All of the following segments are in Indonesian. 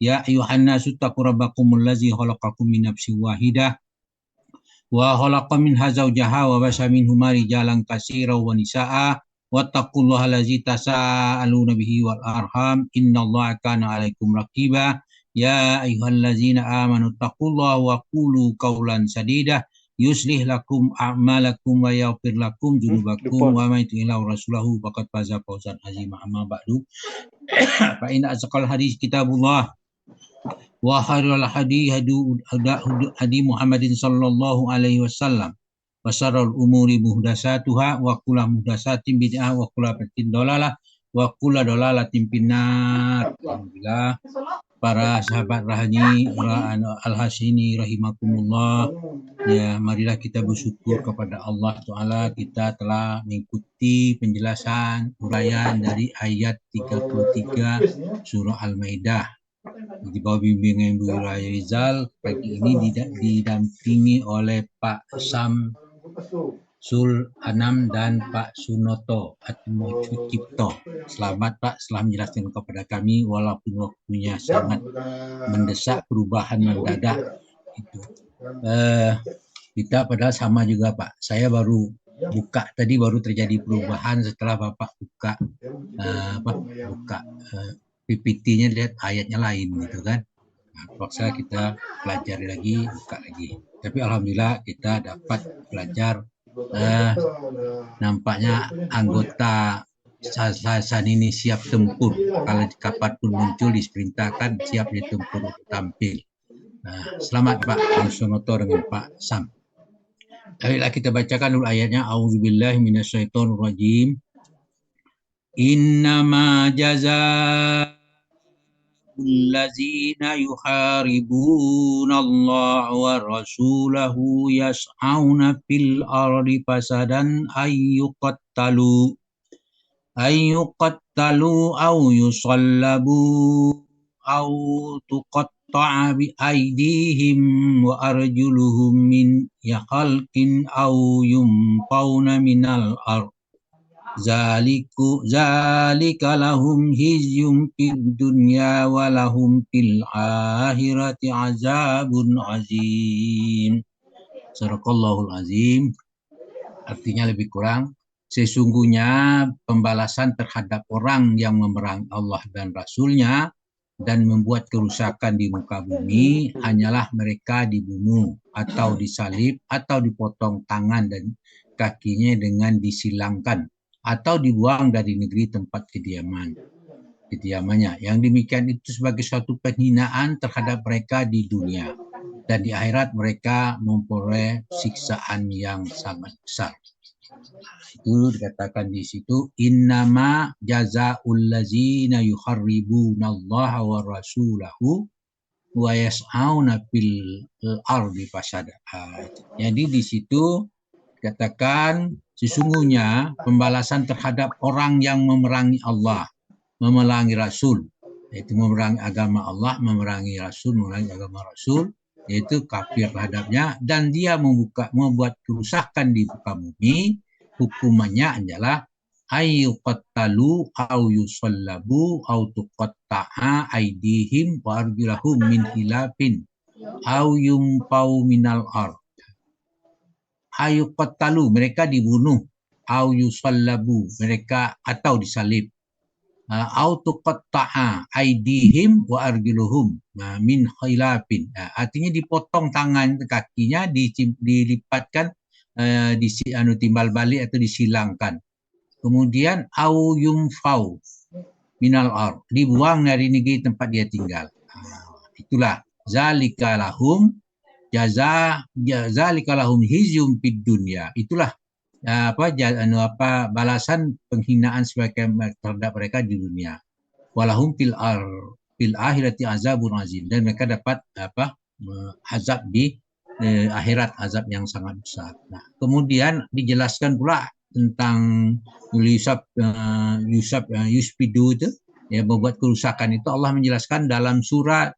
Ya ayuhan nasu taqu rabbakumul ladzi khalaqakum min nafsin wahidah wa khalaqa minha zawjaha wa basa minhuma rijalan katsiran wa nisaa wattaqullaha allazi tasaaluna bihi wal arham innallaha kana 'alaikum raqiba ya ayyuhallazina amanu taqullaha wa qulu qawlan sadida yuslih lakum a'malakum wa yaghfir lakum dzunubakum wa may yuti'illahu rasulahu faqad faza fawzan 'azima amma ba'du fa inna asqal hadis kitabullah wa khairul hadi Muhammadin sallallahu alaihi wasallam wa syarrul umuri muhdatsatuha wa kullu muhdatsatin bid'ah wa kullu bid'atin dalalah wa kullu dalalatin finnar. Alhamdulillah para sahabat Rahani Al-Hasini rahimakumullah, ya marilah kita bersyukur kepada Allah Ta'ala kita telah mengikuti penjelasan uraian dari ayat 33 surah Al-Maidah di bawah bimbingan Bu Raya Rizal. Pagi ini didampingi oleh Pak Sam Sul Anam dan Pak Sunoto Atmo Cipto. Selamat Pak, setelah menjelaskan kepada kami walaupun waktunya sangat mendesak, perubahan mendadak itu. Kita padahal sama juga Pak. Saya baru buka tadi, baru terjadi perubahan setelah Bapak buka PPT-nya, lihat ayatnya lain gitu kan. Nah, paksa kita pelajari lagi, buka lagi. Tapi alhamdulillah kita dapat belajar. Nampaknya anggota Sasan ini siap tempur. Kalau kapanpun muncul diperintahkan siap ditempur tampil. Nah, selamat Pak Sunoto dengan Pak Sam. Baiklah kita bacakan dulu ayatnya. Auzubillahi minasyaitonirrajim. Innama jazaa allazina yuharibuna Allah wa rasulahu yas'auna fil ardi fasadan ayyuqattalu aw yusallabu aw tuqatta'a bi aydihim wa arjuluhum min khalqin aw yumpawna minal ard zalika lahum hizyum fid dunya wa lahum fil akhirati azabun azim. Sadaqallahul azim. Artinya lebih kurang, sesungguhnya pembalasan terhadap orang yang memerangi Allah dan Rasulnya dan membuat kerusakan di muka bumi hanyalah mereka dibunuh atau disalib atau dipotong tangan dan kakinya dengan disilangkan atau dibuang dari negeri tempat kediamannya. Yang demikian itu sebagai suatu penghinaan terhadap mereka di dunia, dan di akhirat mereka memperoleh siksaan yang sangat besar. Itu dikatakan di situ, innama jazaa'ul ladzina yuharribuna Allah wa rasulahu wa yas'auna fil ardi fasada. Jadi di situ katakan sesungguhnya pembalasan terhadap orang yang memerangi Allah, memerangi Rasul, yaitu memerangi agama Allah, memerangi Rasul, memerangi agama Rasul, yaitu kafir terhadapnya, dan dia membuat kerusakan di muka bumi, hukumannya adalah ayyuqattalu aw yusallabu aw tuqatta'a aydihim wa arjulahum min khilafin aw yumpau minal ard. Ayuqattalu, mereka dibunuh, au yusallabu, mereka atau disalib, au tuqatta'a aydihim wa arjuluhum min khilafin, artinya dipotong tangan kakinya, dilipatkan, timbal balik atau disilangkan. Kemudian au yumfau minal ard, dibuang dari negeri tempat dia tinggal. Itulah zalika lahum jazalika lahum hizyum fid dunya. Itulah balasan penghinaan terhadap mereka di dunia. Walahum fil akhirati azabun azim, dan mereka dapat azab di akhirat, azab yang sangat besar. Nah, kemudian dijelaskan pula tentang yuspidu itu, ya, membuat kerusakan itu. Allah menjelaskan dalam surat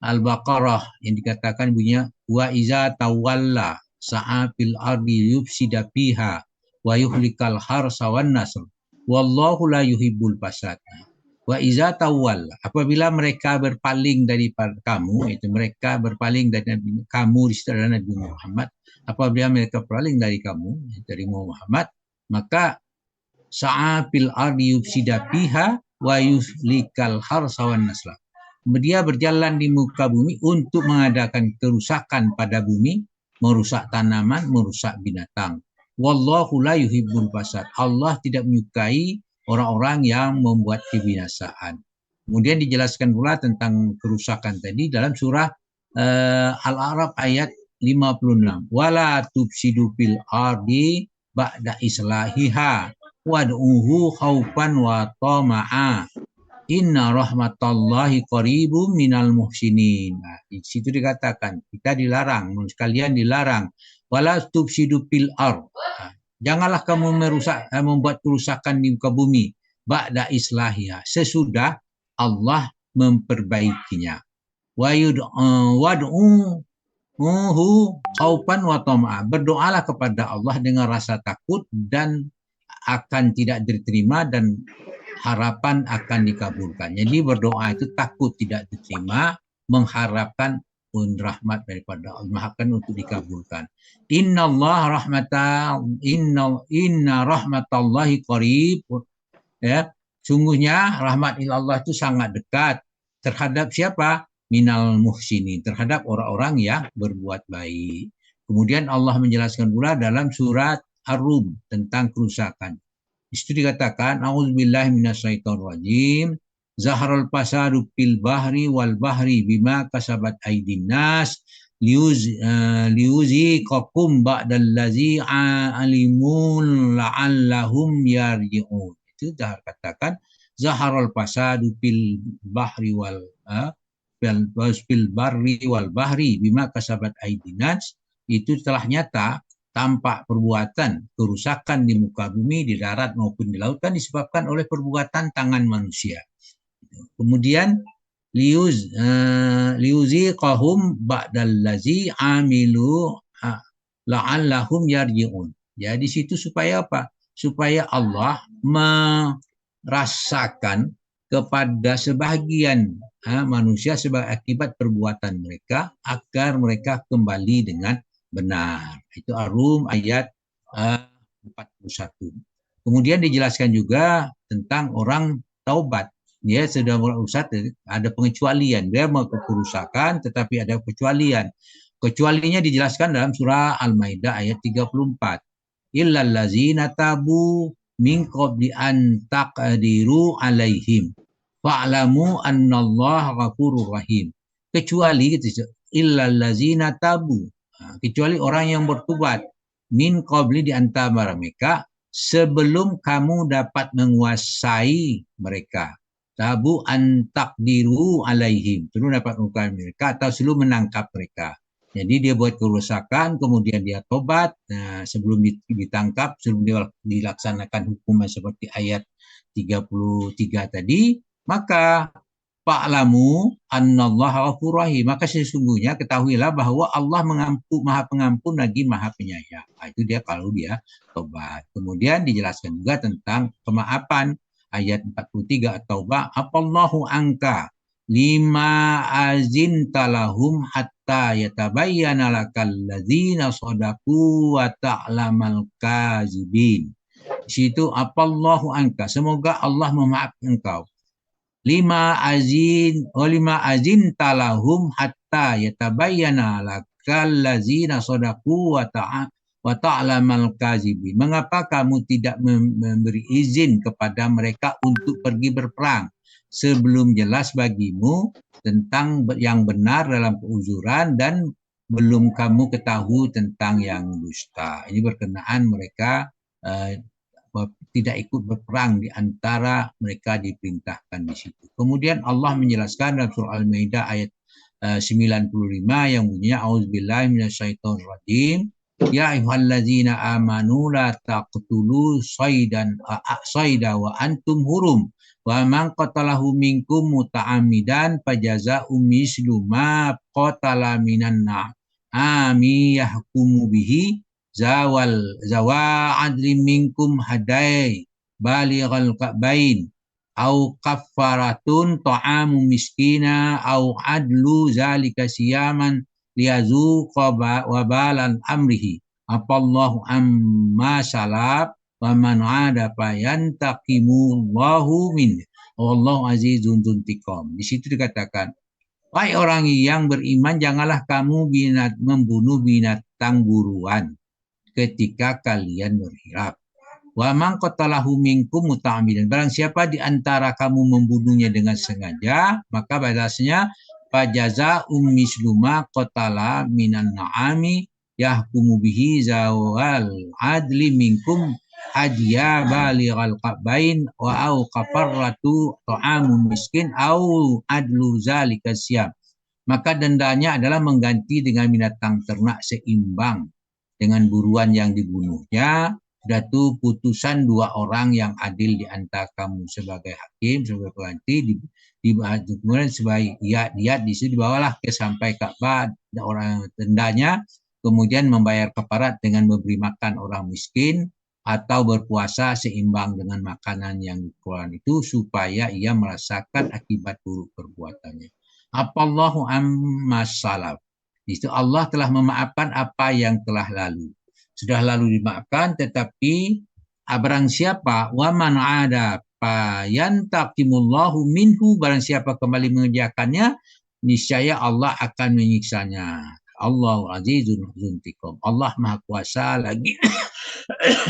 Al-Baqarah yang dikatakan bunyinya wa iza tawalla sa'a fil ardi yufsida fiha wa yuhlikal harsa wan nasr wallahu la yuhibbul fasad. Wa iza tawalla, apabila mereka berpaling daripada kamu, itu mereka berpaling dari kamu di setelah Nabi Muhammad, apabila mereka berpaling dari kamu, dari Muhammad, maka sa'a fil ardi yufsida fiha wa yuslikal harsa wan nasla. Dia berjalan di muka bumi untuk mengadakan kerusakan pada bumi, merusak tanaman, merusak binatang. Wallahu la yuhibbul fasad. Allah tidak menyukai orang-orang yang membuat kebinasaan. Kemudian dijelaskan pula tentang kerusakan tadi dalam surah Al-A'raf ayat 56. Wala tufsidu fil ardi ba'da islahiha wad'uhu khaufan wa tama'a. Inna rahmatallahi qaribum minal muhsinin. Nah, di situ dikatakan kita dilarang, sekalian dilarang. Wala tufsidu fil ard. Janganlah kamu membuat kerusakan di muka bumi. Ba'da islahiha. Sesudah Allah memperbaikinya. Wad'uhu khaufan wa tama'a. Berdoalah kepada Allah dengan rasa takut dan akan tidak diterima dan harapan akan dikabulkan. Jadi berdoa itu takut tidak diterima, mengharapkan pun rahmat daripada Allah akan untuk dikabulkan. Inna rahmatallahi qarib. Ya, sungguhnya rahmat Allah itu sangat dekat terhadap siapa? Minal muhsinin, terhadap orang-orang yang berbuat baik. Kemudian Allah menjelaskan pula dalam surat Ar-Rum tentang kerusakan. Di situ dikatakan, a'udzubillahi minasyaitonirrajim, zaharul fasadu fil bahri wal bahri bima kasabat aydin nas liuziqakum ba'dallazi alimun la'allahum yarji'un. Itu katakan zaharul fasadu fil bahri wal bahri bima kasabat aydin nas. Itu telah nyata tampak perbuatan kerusakan di muka bumi, di darat maupun di lautan disebabkan oleh perbuatan tangan manusia. Kemudian liuziqahum ba'dallazi amilu la'allahum yarji'un. Ya, di situ supaya apa? Supaya Allah merasakan kepada sebagian manusia sebagai akibat perbuatan mereka agar mereka kembali dengan benar. Itu Ar-Rum ayat 41. Kemudian dijelaskan juga tentang orang taubat. Dia sudah berusaha, ada pengecualian. Dia mau kerusakan tetapi ada kecualian. Kecualinya dijelaskan dalam surah Al-Maidah ayat 34. Illal ladzina tabu min qabli an taqdiru alaihim fa'lamu annallaha ghafurur rahim. Kecuali gitu, illal ladzina tabu, kecuali orang yang bertobat min qabli di antara mereka sebelum kamu dapat menguasai mereka. Tabu an taqdiru alaihim, sebelum dapat menguasai mereka atau sebelum menangkap mereka. Jadi dia buat kerusakan, kemudian dia tobat, sebelum ditangkap, sebelum dilaksanakan hukuman seperti ayat 33 tadi, maka fa'lamu annallaha ghafurur rahim, maka sesungguhnya ketahuilah bahwa Allah maha pengampun lagi maha penyayang. Itu dia kalau dia tobat. Kemudian dijelaskan juga tentang pemaafan ayat 43 At-Taubah, afallahu angka lima azinta lahum hatta yatabayyana lakal ladzina shadaqu wa ta'lamal kadzibin. Di situ afallahu angka, semoga Allah memaafkan engkau. Lima azin talahum hatta yatabayyana lakal ladzina shadaqu wa ta'lamal kadzibin. Mengapa kamu tidak memberi izin kepada mereka untuk pergi berperang sebelum jelas bagimu tentang yang benar dalam keuzuran dan belum kamu ketahui tentang yang dusta. Ini berkenaan mereka tidak ikut berperang di antara mereka diperintahkan di situ. Kemudian Allah menjelaskan dalam surah Al-Maidah ayat 95 yang bunyinya auzubillahi minasyaitonir rajim. Ya ayyuhallazina amanu la taqtulu sayda wa antum hurum wa man qatalahu minkum muta'ammidan fajaza'u mislu ma qatala minan na'ami yahkumu bihi zawa adli minkum hadai balighal ka'bain au kaffaratun ta'amu miskina au adlu zalika siyaman liyazuqa wabalan amrihi apallahu amma salab wa man ada fayantaqimu min wallahu azizun dzuntiqam. Di situ dikatakan, wahai orang yang beriman, janganlah kamu membunuh binatang buruan ketika kalian berhirap. Wa man qatalahu minkum muta'ammidan. Barang siapa di antara kamu membunuhnya dengan sengaja, maka balasnya fajaza'um misluma qatala minan na'ami yahkumu bihi zawal adli minkum hadiya balighal qabain wa au kafarratu ta'amun miskin au adlu zalika siyam. Maka dendanya adalah mengganti dengan binatang ternak seimbang dengan buruan yang dibunuhnya. Sudah itu putusan dua orang yang adil di antara kamu sebagai hakim, sebagai pengganti, kemudian sebagai dia di situ dibawalah sampai Ka'bah orang dendanya, kemudian membayar kafarat dengan memberi makan orang miskin atau berpuasa seimbang dengan makanan yang dikeluarkan itu supaya ia merasakan akibat buruk perbuatannya. Apallahu amma salaf. Itu Allah telah memaafkan apa yang telah lalu. Sudah lalu dimaafkan, tetapi barang siapa waman ada fayantaqimullahu minhu, barang siapa kembali mengerjakannya, niscaya Allah akan menyiksanya. Allahu azizun dzuntiqam. Allah Maha Kuasa lagi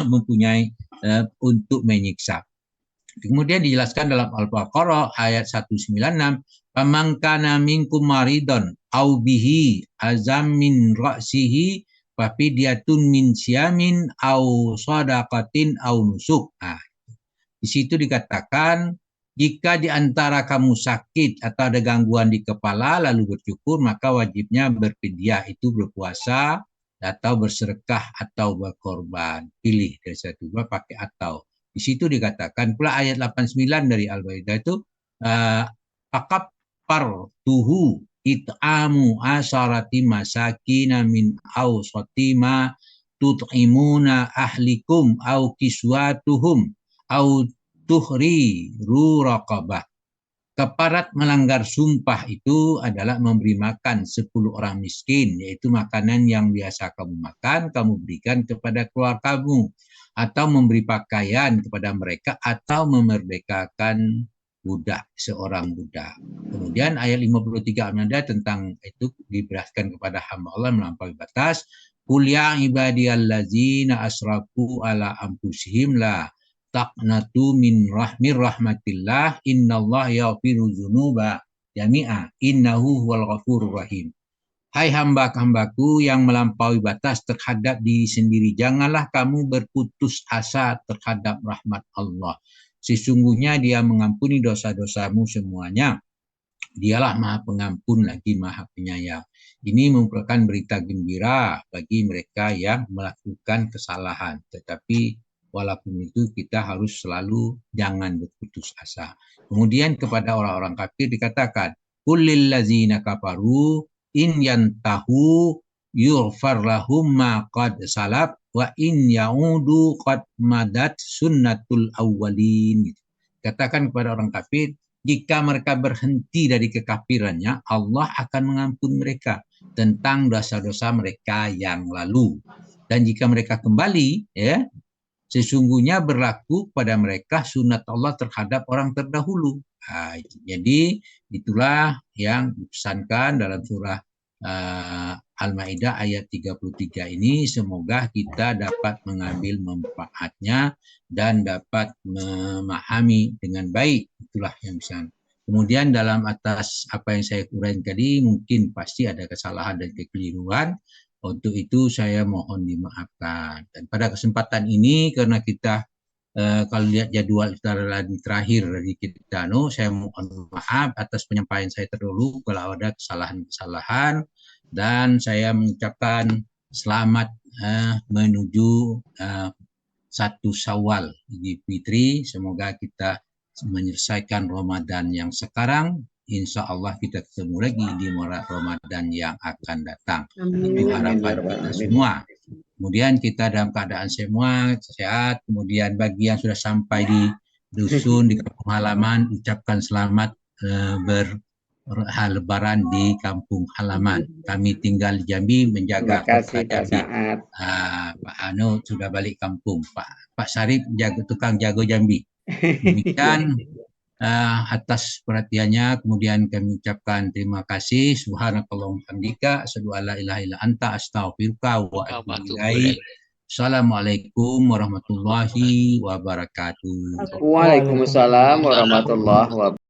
mempunyai untuk menyiksa. Kemudian dijelaskan dalam Al-Baqarah ayat 196, "Faman kana minkum maridon au bihi azam min ra'sihi fafidyatun min siyamin au shadaqatin au nusuk." Nah, di situ dikatakan jika di antara kamu sakit atau ada gangguan di kepala lalu bercukur, maka wajibnya berfidyah, itu berpuasa atau bersedekah atau berkorban. Pilih dari satu, dua pakai atau. Di situ dikatakan pula ayat 89 dari Al-Baidah itu faqaffartuhu it'amu asharati masakina min awsati ma tut'imuna ahlikum au kiswatuhum au tuhriru raqabah. Kafarat melanggar sumpah itu adalah memberi makan 10 orang miskin, yaitu makanan yang biasa kamu makan, kamu berikan kepada keluarga kamu, atau memberi pakaian kepada mereka, atau memerdekakan budak, seorang budak. Kemudian ayat 53 Al-Maidah tentang itu diberikan kepada hamba Allah melampaui batas. Qul ya ibadiyallazina asrafu ala anfusihim la taqnatu min rahmatillah innallaha yaghfiru dzunuba jami'a innahu huwal ghafurur rahim. Hai hamba-hambaku yang melampaui batas terhadap diri sendiri, janganlah kamu berputus asa terhadap rahmat Allah. Sesungguhnya Dia mengampuni dosa-dosamu semuanya. Dialah Maha Pengampun lagi Maha Penyayang. Ini merupakan berita gembira bagi mereka yang melakukan kesalahan. Tetapi walaupun itu kita harus selalu jangan berputus asa. Kemudian kepada orang-orang kafir dikatakan, qul lil ladzina kafaru in yantahu yughfar lahum ma qad salaf wa in yaudu qad madat sunnatul awwalin. Katakan kepada orang kafir, jika mereka berhenti dari kekafirannya, Allah akan mengampuni mereka tentang dosa-dosa mereka yang lalu. Dan jika mereka kembali, ya, sesungguhnya berlaku pada mereka sunat Allah terhadap orang terdahulu. Nah, jadi itulah yang dipesankan dalam surah Al-Maidah ayat 33 ini. Semoga kita dapat mengambil manfaatnya dan dapat memahami dengan baik. Itulah yang bisa. Kemudian dalam atas apa yang saya uraikan tadi, mungkin pasti ada kesalahan dan kekeliruan. Untuk itu saya mohon dimaafkan. Dan pada kesempatan ini karena kita kalau lihat jadwal terakhir dari kita, saya mohon maaf atas penyampaian saya terdahulu kalau ada kesalahan-kesalahan, dan saya mengucapkan selamat menuju 1 Syawal Idul Fitri. Semoga kita menyelesaikan Ramadan yang sekarang. Insya Allah kita ketemu lagi di Ramadan yang akan datang. Itu harapan kita semua. Kemudian kita dalam keadaan semua sehat. Kemudian bagi yang sudah sampai di dusun di kampung halaman ucapkan selamat Lebaran di kampung halaman. Kami tinggal di Jambi menjaga Terima kota kasih Pak Jambi. Saad. Pak Anu sudah balik kampung. Pak Sarip tukang jago Jambi. Demikian atas perhatiannya. Kemudian kami ucapkan terima kasih. Subhanakallahumma hamdika asyhadu an la ilaha illa anta astaghfiruka wa atubu ilaik. Assalamualaikum warahmatullahi wabarakatuh. Waalaikumsalam warahmatullahi wabarakatuh.